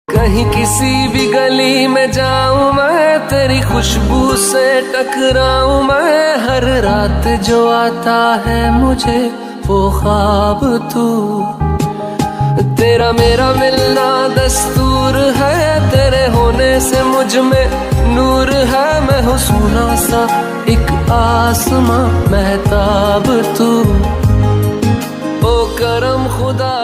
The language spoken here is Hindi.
कहीं किसी भी गली में जाऊं मैं, तेरी खुशबू से टकराऊं मैं। हर रात जो आता है मुझे वो ख्वाब तू, तेरा मेरा मिलना दस्तूर है। तेरे होने से मुझ में नूर है। मैं हूँ सोना सा एक आसमां महताब तू। ओ करम खुदा